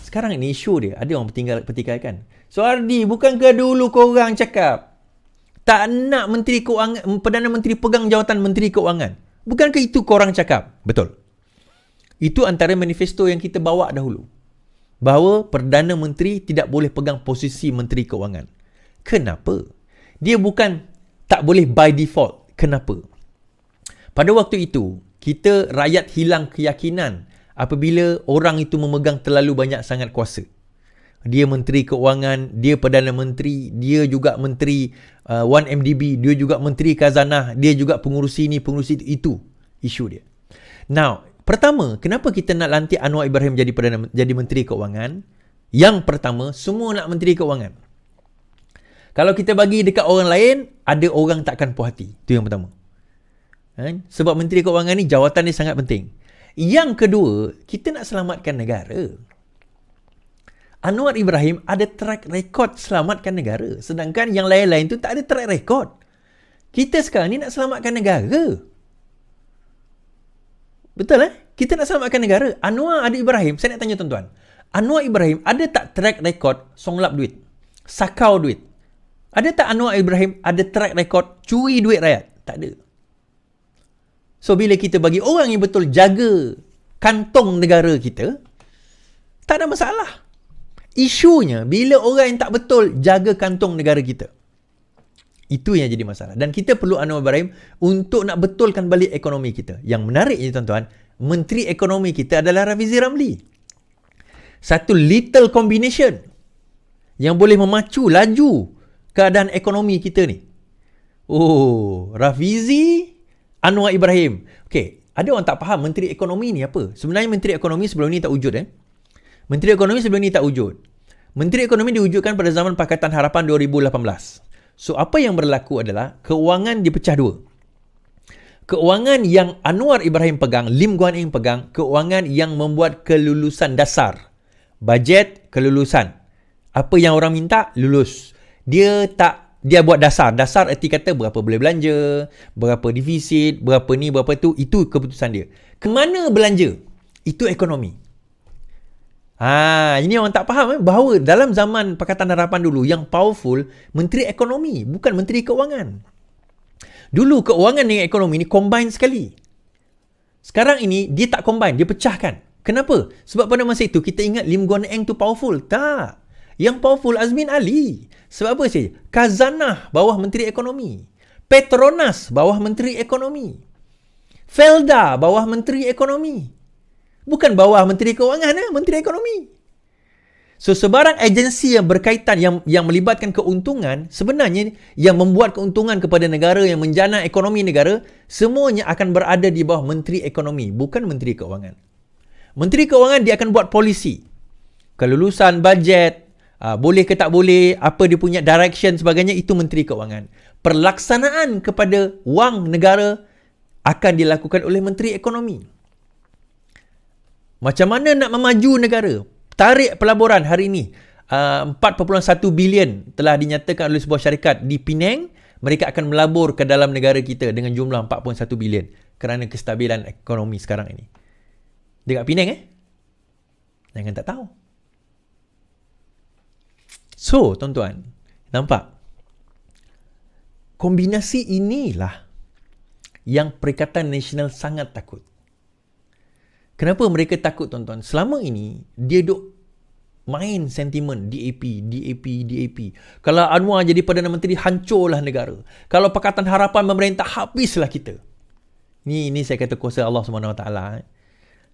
sekarang ini isu dia, ada orang pertikaikan. So Ardi, bukankah dulu korang cakap tak nak Menteri Keuangan, Perdana Menteri pegang jawatan Menteri Keuangan? Bukankah itu korang cakap? Betul. Itu antara manifesto yang kita bawa dahulu. Bahawa Perdana Menteri tidak boleh pegang posisi Menteri Keuangan. Kenapa? Dia bukan tak boleh by default. Kenapa? Pada waktu itu, kita rakyat hilang keyakinan apabila orang itu memegang terlalu banyak sangat kuasa. Dia Menteri Keuangan, dia Perdana Menteri, dia juga Menteri 1MDB, dia juga Menteri Khazanah, dia juga pengurusi ini, pengurusi itu. Isu dia. Now, pertama, kenapa kita nak lantik Anwar Ibrahim jadi Menteri Keuangan? Yang pertama, semua nak Menteri Keuangan. Kalau kita bagi dekat orang lain, ada orang takkan puas hati. Itu yang pertama. Sebab Menteri Keuangan ni jawatan dia sangat penting. Yang kedua, kita nak selamatkan negara. Anwar Ibrahim ada track record selamatkan negara. Sedangkan yang lain-lain tu tak ada track record. Kita sekarang ni nak selamatkan negara. Betul Kita nak selamatkan negara. Anwar Ibrahim, saya nak tanya tuan-tuan. Anwar Ibrahim ada tak track record songlap duit? Sakau duit? Ada tak Anwar Ibrahim ada track record curi duit rakyat? Tak ada. So, bila kita bagi orang yang betul jaga kantong negara kita, tak ada masalah. Isunya, bila orang yang tak betul jaga kantong negara kita. Itu yang jadi masalah. Dan kita perlu Anwar Ibrahim untuk nak betulkan balik ekonomi kita. Yang menariknya tuan-tuan, Menteri Ekonomi kita adalah Rafizi Ramli. Satu little combination yang boleh memacu laju keadaan ekonomi kita ni. Oh, Rafizi, Anwar Ibrahim. Okey, ada orang tak faham Menteri Ekonomi ni apa? Sebenarnya Menteri Ekonomi sebelum ni tak wujud Menteri Ekonomi sebelum ni tak wujud. Menteri Ekonomi diwujudkan pada zaman Pakatan Harapan 2018. So, apa yang berlaku adalah kewangan dipecah dua. Kewangan yang Anwar Ibrahim pegang, Lim Guan Eng pegang, kewangan yang membuat kelulusan dasar. Bajet, kelulusan. Apa yang orang minta, lulus. Dia buat dasar. Dasar erti kata berapa boleh belanja, berapa defisit, berapa ni, berapa tu. Itu keputusan dia. Kemana belanja? Itu ekonomi. Ini orang tak faham bahawa dalam zaman Pakatan Harapan dulu yang powerful Menteri Ekonomi, bukan Menteri Keuangan. Dulu keuangan dengan ekonomi ni combine sekali. Sekarang ini dia tak combine, dia pecahkan. Kenapa? Sebab pada masa itu kita ingat Lim Guan Eng tu powerful. Tak. Yang powerful Azmin Ali. Sebab apa saja? Khazanah bawah Menteri Ekonomi. Petronas bawah Menteri Ekonomi. Felda bawah Menteri Ekonomi. Bukan bawah Menteri Keuangan, Menteri Ekonomi. So, sebarang agensi yang berkaitan, yang melibatkan keuntungan, sebenarnya yang membuat keuntungan kepada negara, yang menjana ekonomi negara, semuanya akan berada di bawah Menteri Ekonomi, bukan Menteri Keuangan. Menteri Keuangan, dia akan buat polisi. Kelulusan bajet, boleh ke tak boleh, apa dia punya direction, sebagainya, itu Menteri Keuangan. Perlaksanaan kepada wang negara akan dilakukan oleh Menteri Ekonomi. Macam mana nak memaju negara? Tarik pelaburan hari ini. 4.1 bilion telah dinyatakan oleh sebuah syarikat di Penang. Mereka akan melabur ke dalam negara kita dengan jumlah 4.1 bilion. Kerana kestabilan ekonomi sekarang ini. Dekat Penang Jangan tak tahu. So, tuan-tuan. Nampak? Kombinasi inilah yang Perikatan Nasional sangat takut. Kenapa mereka takut, tuan-tuan? Selama ini, dia duk main sentimen DAP. Kalau Anwar jadi Perdana Menteri, hancurlah negara. Kalau Pakatan Harapan memerintah, habislah kita. Ini saya kata kuasa Allah SWT.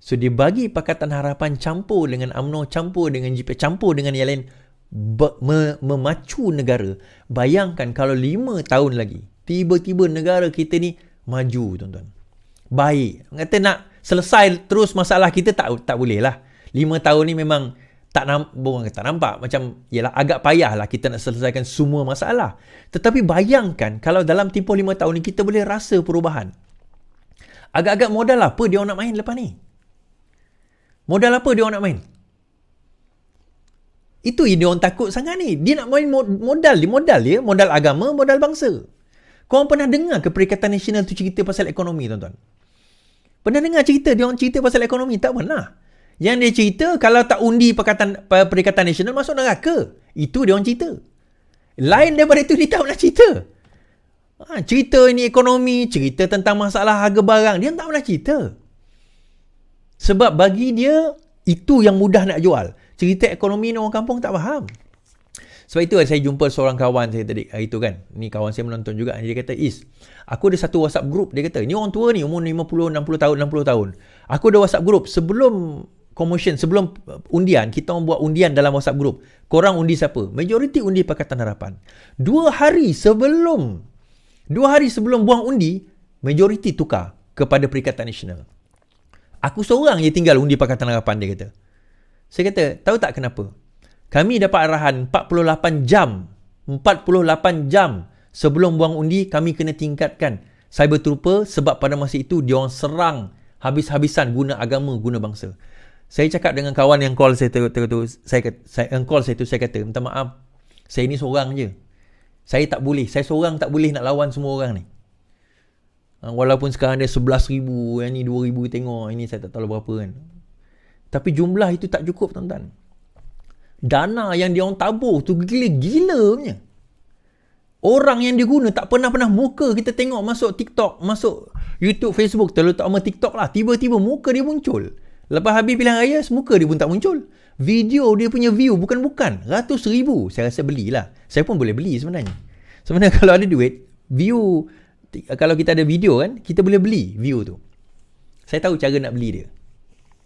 So, dia bagi Pakatan Harapan campur dengan UMNO, campur dengan JP, campur dengan yang lain, memacu negara. Bayangkan kalau 5 tahun lagi, tiba-tiba negara kita ni maju, tuan-tuan. Baik. Kata nak selesai terus masalah kita, tak boleh lah. 5 tahun ni memang tak nampak. Macam, yelah, agak payah lah kita nak selesaikan semua masalah. Tetapi bayangkan kalau dalam tempoh 5 tahun ni kita boleh rasa perubahan. Agak-agak modal apa dia orang nak main lepas ni? Modal apa dia orang nak main? Itu yang dia orang takut sangat ni. Dia nak main modal dia. Modal agama, modal bangsa. Korang pernah dengar ke Perikatan Nasional tu cerita pasal ekonomi, tuan-tuan? Pernah dengar cerita? Dia orang cerita pasal ekonomi? Tak pernah. Yang dia cerita kalau tak undi Perikatan Nasional masuk neraka. Itu dia orang cerita. Lain daripada itu dia tak pernah cerita. Cerita ini ekonomi, cerita tentang masalah harga barang, dia tak pernah cerita. Sebab bagi dia itu yang mudah nak jual. Cerita ekonomi ni orang kampung tak faham. Sebab itu saya jumpa seorang kawan saya tadi hari tu kan. Ni kawan saya menonton juga. Dia kata, aku ada satu WhatsApp group. Dia kata, ni orang tua ni umur 50, 60 tahun, 60 tahun. Aku ada WhatsApp group. Sebelum promotion, sebelum undian, kita orang buat undian dalam WhatsApp group. Korang undi siapa? Majoriti undi Pakatan Harapan. 2 hari sebelum buang undi, majoriti tukar kepada Perikatan Nasional. Aku seorang je tinggal undi Pakatan Harapan, dia kata. Saya kata, tahu tak kenapa? Kami dapat arahan 48 jam sebelum buang undi, kami kena tingkatkan cyber trooper sebab pada masa itu diorang serang habis-habisan guna agama, guna bangsa. Saya cakap dengan kawan yang call saya saya kata, minta maaf, saya ni seorang je. Saya seorang tak boleh nak lawan semua orang ni. Walaupun sekarang dia 11,000, yang ni 2,000 tengok, ini saya tak tahu berapa kan. Tapi jumlah itu tak cukup, tuan-tuan. Dana yang dia orang tabur tu gila-gila punya. Orang yang dia guna tak pernah muka kita tengok masuk TikTok, masuk YouTube, Facebook, terutama TikTok lah. Tiba-tiba muka dia muncul. Lepas habis pilihan raya, muka dia pun tak muncul. Video dia punya view bukan ratus ribu. Saya rasa belilah. Saya pun boleh beli sebenarnya. Sebenarnya kalau ada duit, view, kalau kita ada video kan, kita boleh beli view tu. Saya tahu cara nak beli dia.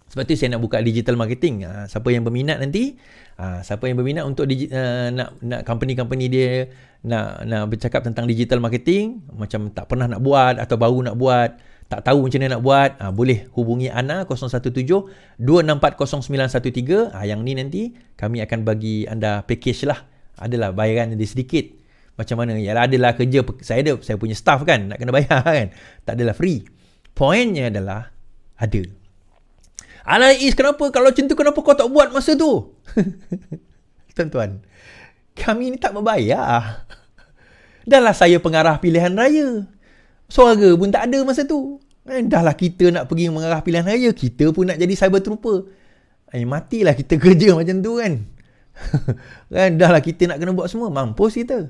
Sebab tu saya nak buka digital marketing. Siapa yang berminat nanti, siapa yang berminat untuk nak company-company dia nak bercakap tentang digital marketing, macam tak pernah nak buat atau baru nak buat, tak tahu macam mana nak buat, boleh hubungi Ana 017-264-0913. Yang ni nanti kami akan bagi anda package lah. Adalah bayaran dia sedikit. Macam mana? Yalah, adalah kerja, saya punya staff kan, nak kena bayar kan. Tak adalah free. Poinnya adalah ada. Alah kenapa kalau macam tu kenapa kau tak buat masa tu? Tuan-tuan, kami ni tak berbayar. Dahlah saya pengarah pilihan raya. Suara pun tak ada masa tu. Dahlah kita nak pergi mengarah pilihan raya, kita pun nak jadi cyber trooper. Matilah kita kerja macam tu kan. Dahlah kita nak kena buat semua, mampus kita.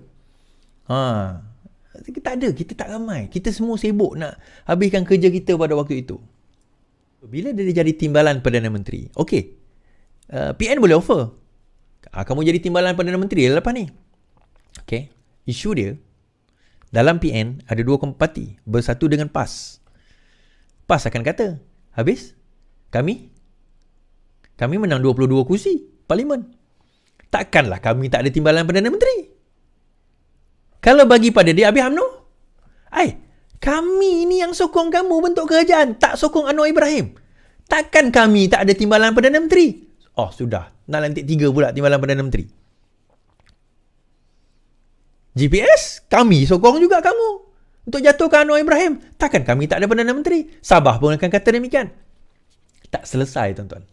Kita tak ada, kita tak ramai. Kita semua sibuk nak habiskan kerja kita pada waktu itu. Bila dia jadi timbalan Perdana Menteri, okey, PN boleh offer, kamu jadi timbalan Perdana Menteri lepas ni. Okey, isu dia dalam PN ada 2 parti bersatu dengan PAS. PAS akan kata, habis kami menang 22 kursi parlimen. Takkanlah kami tak ada timbalan Perdana Menteri. Kalau bagi pada dia, habis UMNO, kami ni yang sokong kamu bentuk kerajaan, tak sokong Anwar Ibrahim. Takkan kami tak ada timbalan Perdana Menteri? Sudah. Nak lantik 3 pula timbalan Perdana Menteri. GPS, kami sokong juga kamu untuk jatuhkan Anwar Ibrahim. Takkan kami tak ada Perdana Menteri? Sabah pun akan kata demikian. Tak selesai, tuan-tuan.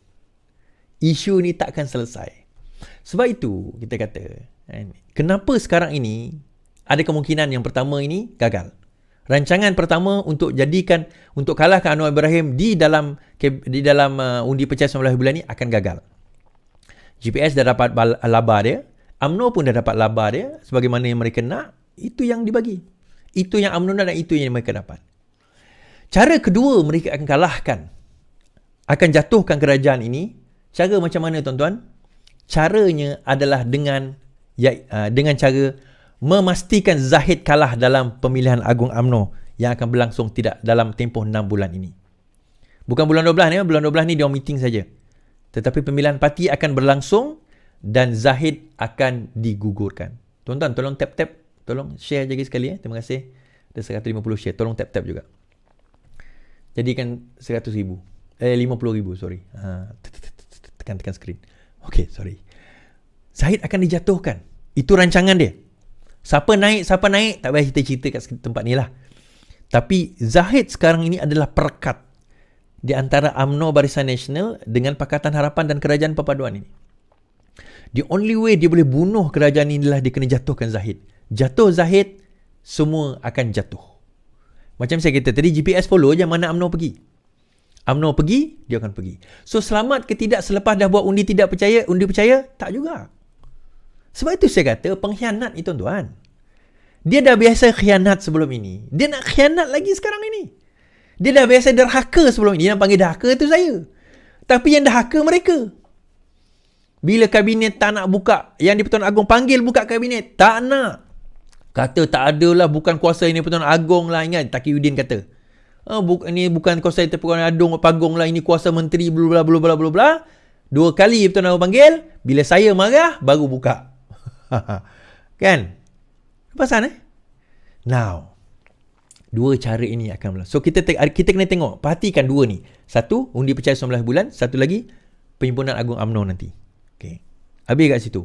Isu ni takkan selesai. Sebab itu, kita kata, kenapa sekarang ini ada kemungkinan yang pertama ini gagal. Rancangan pertama untuk kalahkan Anwar Ibrahim di dalam undi pecah 19 bulan ni akan gagal. GPS dah dapat laba dia, UMNO pun dah dapat laba dia sebagaimana yang mereka nak, itu yang dibagi. Itu yang UMNO nak dan itu yang mereka dapat. Cara kedua mereka akan jatuhkan kerajaan ini. Cara macam mana, tuan-tuan? Caranya adalah dengan cara memastikan Zahid kalah dalam pemilihan agung UMNO yang akan berlangsung tidak dalam tempoh 6 bulan ini. Bukan bulan 12 ni, bulan 12 ni dia meeting saja. Tetapi pemilihan parti akan berlangsung dan Zahid akan digugurkan. Tuan-tuan, tolong tap-tap, tolong share lagi sekali. Terima kasih. Ada 150 share. Tolong tap-tap juga. Jadikan 100,000. 50,000, sorry. Tekan skrin. Okay, sorry. Zahid akan dijatuhkan. Itu rancangan dia. Siapa naik, tak payah kita cerita kat tempat ni lah. Tapi Zahid sekarang ini adalah perekat di antara UMNO Barisan Nasional dengan Pakatan Harapan dan Kerajaan Perpaduan ini. The only way dia boleh bunuh kerajaan ini adalah dia kena jatuhkan Zahid. Jatuh Zahid, semua akan jatuh. Macam saya kata tadi, GPS follow je mana UMNO pergi. UMNO pergi, dia akan pergi. So selamat ke tidak selepas dah buat undi tidak percaya, undi percaya? Tak juga. Sebab itu saya kata pengkhianat ni tuan-tuan. Dia dah biasa khianat sebelum ini. Dia nak khianat lagi sekarang ini. Dia dah biasa derhaka sebelum ini. Dia nak panggil derhaka tu saya. Tapi yang derhaka mereka. Bila kabinet tak nak buka, yang di-Pertuan Agong panggil buka kabinet, tak nak. Kata tak adalah, bukan kuasa ini Pertuan Agong lah. Ingat Taqiyuddin kata. Ini bukan kuasa Pertuan Agong lah, ini kuasa menteri bla bla bla bla bla. 2 kali Pertuan Agong panggil, bila saya marah baru buka. Kan? Pasal Now, 2 cara ini akan berlaku. So kita kena tengok, perhatikan 2 ni. Satu, undi percaya 19 bulan, satu lagi Perhimpunan Agung UMNO nanti. Okay. Habis kat situ.